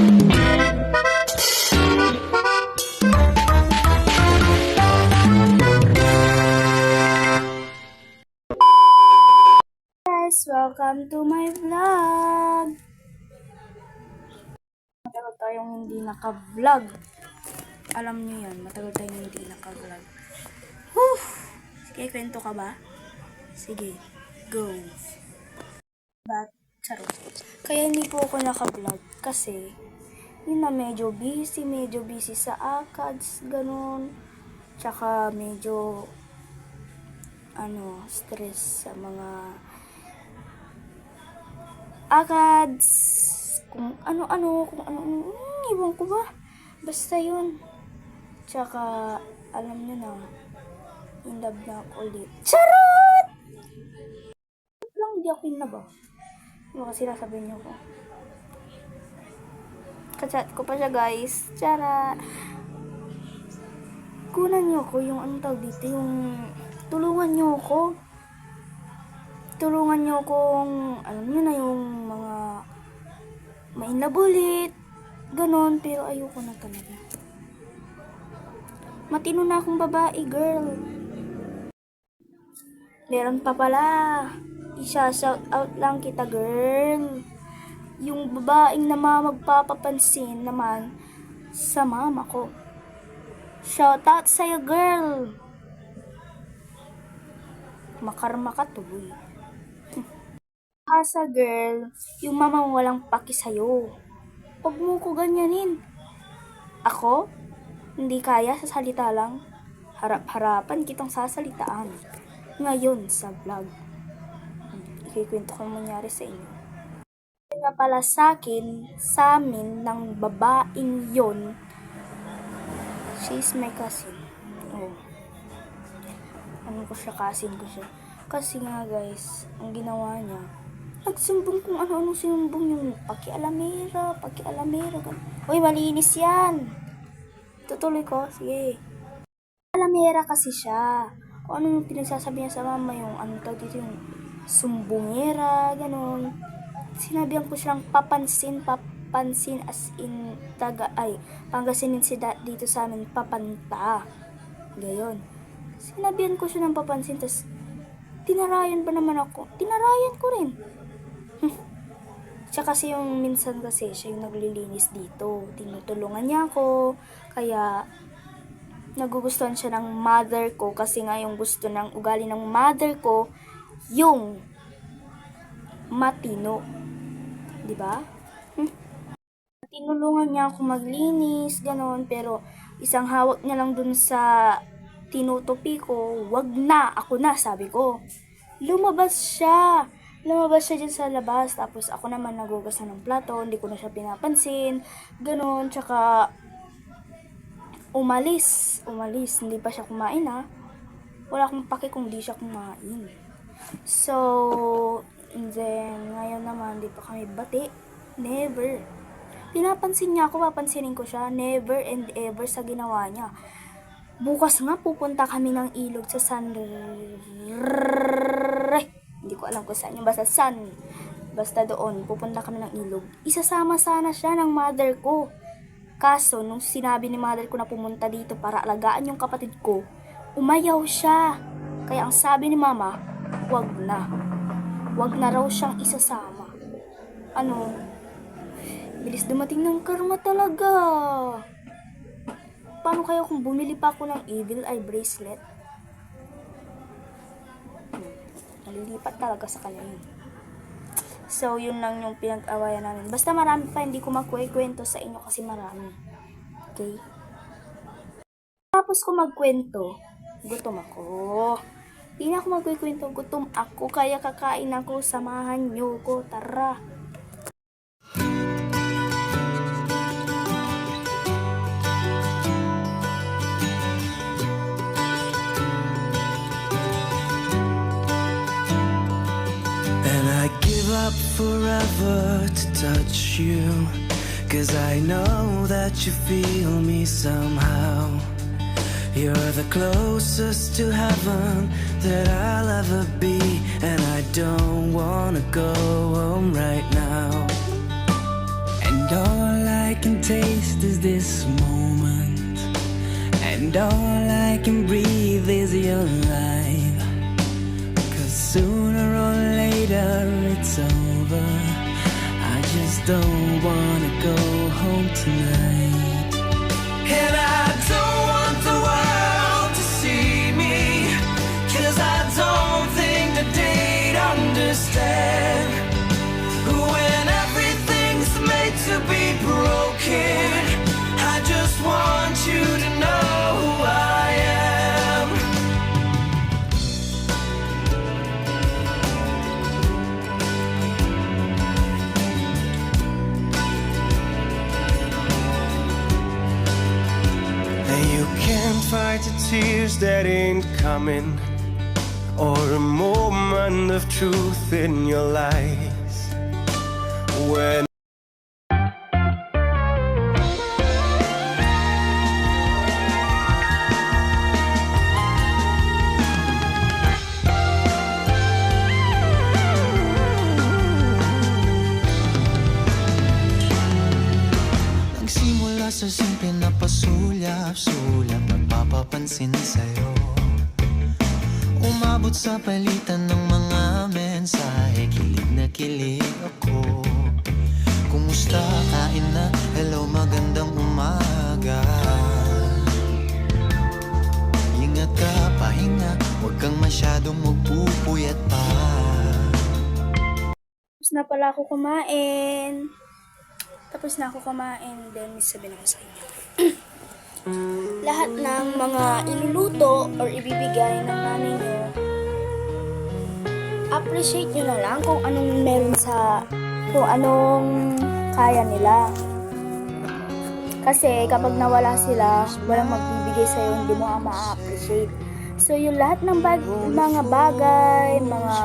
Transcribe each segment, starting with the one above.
Guys, welcome to my vlog. Matagal tayong hindi naka-vlog. Alam niyo yan, matagal tayong hindi naka-vlog. Whew! Sige, kwento ka ba? Sige, go. Charot. Kaya hindi po ako naka-vlog kasi yun na medyo busy sa ACADS, ganun. Tsaka medyo stress sa mga ACADS, kung ano, iwan ko ba? Basta yun. Tsaka, alam nyo na, in love na ako ulit. Charot! Lang, hindi ako in love ba? Ano kasi nasabihin nyo ko? Kachat ko pa siya, guys. Charot! Kunan nyo ko yung anong tawag dito, yung tulungan nyo ko. Tulungan nyo kung, alam nyo na yung mga mainlabulit, ganon, pero ayoko na talaga. Matino na akong babae, girl. Meron pa pala, isa-shout out lang kita, girl. Yung babaeng na magpapapansin naman sa mama ko. Shout out sa'yo, girl. Makarma ka to, boy. Asa, girl, yung mama mo walang paki sa'yo. Huwag mo ko ganyanin. Ako? Hindi kaya sa salita lang. Harap-harapan kitang sasalitaan. Ngayon sa vlog. Ikikwento ko ang mangyari sa inyo. Nga pala sa amin, ng babaeng yon. She's my cousin. Oh. Cousin ko siya. Kasi nga guys, ang ginawa niya, nagsumbong kung ano-ano sinumbong yung pakialamera. Uy, malinis yan. Tutuloy ko, sige. Alamera kasi siya. Kung ano yung pinagsasabi niya sa mama, yung dito yung sumbongera, ganon. Sinabihan ko siyang papansin as in Pangasinin dito sa amin, papanta. Gayon. Sinabihan ko siya ng papansin, tas tinarayan ba naman ako? Tinarayan ko rin. Siya kasi yung minsan kasi siya yung naglilinis dito. Tinutulungan niya ako. Kaya nagugustuhan siya ng mother ko kasi nga yung gusto ng ugali ng mother ko yung matino. 'Di ba? Tinulungan niya ako maglinis, ganon, pero isang hawak niya lang dun sa tinutupi ko, wag na, ako na, sabi ko. Lumabas siya dyan sa labas, tapos ako naman nagugasan ng plato, hindi ko na siya pinapansin, ganon, tsaka umalis, hindi pa siya kumain ha, wala akong pake kung di siya kumain. So, and then, ngayon naman, di pa kami bati, never. Pinapansin niya ako, papansinin ko siya, never and ever sa ginawa niya. Bukas nga, pupunta kami ng ilog sa hindi ko alam kung saan yung basta doon, pupunta kami ng ilog. Isasama sana siya ng mother ko. Kaso, nung sinabi ni mother ko na pumunta dito para alagaan yung kapatid ko, umayaw siya. Kaya ang sabi ni mama, wag na raw siyang isasama. Bilis dumating ng karma talaga. Paano kaya kung bumili pa ako ng evil eye bracelet? Nalilipat talaga sa kanya yun. So, yun lang yung pinag-awayan namin. Basta marami pa, hindi ko magkwento sa inyo kasi marami. Okay? Tapos ko magkwento, gutom ako. Hindi na ako magkwento, gutom ako. Kaya kakain ako, samahan nyo ko. Tara! Up forever to touch you, 'cause I know that you feel me somehow. You're the closest to heaven that I'll ever be, and I don't wanna go home right now. And all I can taste is this moment, and all I can breathe is your life. 'Cause sooner or later it's over. I just don't wanna go home tonight. And I don't want the world to see me, 'cause I don't think that they'd understand. When everything's made to be broken, I just want you to know who I am. And you can't fight the tears that ain't coming, or a moment of truth in your lies. When nagsimula sa simple na pasulyap-sulyap, nagpapapansin sa'yo, umabot sa palitan ng mga mensahe, kilig na kilig ako. Kumusta, kain na, hello, magandang umaga. Ingat ka, pahinga, huwag kang masyadong magpupuyat pa. Tapos na pala ako kumain. Then may sabihin ako sa inyo. Lahat ng mga iluluto or ibibigay ng nanay nyo, appreciate nyo na lang kung anong meron kung anong kaya nila. Kasi kapag nawala sila, walang magbibigay sa'yo, hindi mo ma-appreciate. So yung lahat ng mga bagay, mga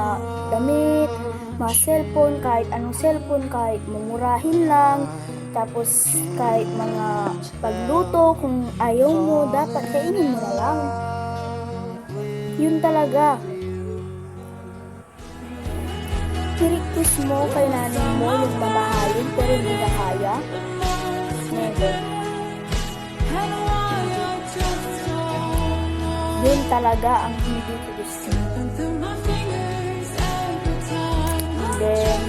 damit, mga cellphone, kahit anong cellphone, kahit mumurahin lang, tapos kahit mga pagluto, kung ayaw mo, dapat kainin mo na lang. Yun talaga. I-request mo kay nanay mo yung mamahalin pero hindi na kaya. Never. Yun talaga ang hindi ko gusto. Then,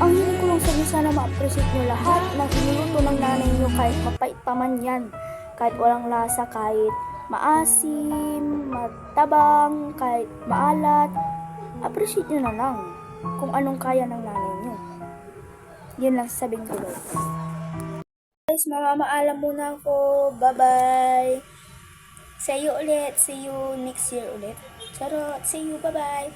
ang hindi ko lang sabi, sana ma-appreciate nyo lahat ng iniluto ng nanay nyo, kahit mapait pa man yan, kahit walang lasa, kahit maasim, matabang, kahit maalat, appreciate nyo na lang kung anong kaya ng nanay nyo. Yun lang sabihin ko guys. Guys, mamamaalam muna ako. Bye-bye. See you ulit. See you next year ulit. Charot. See you. Bye-bye.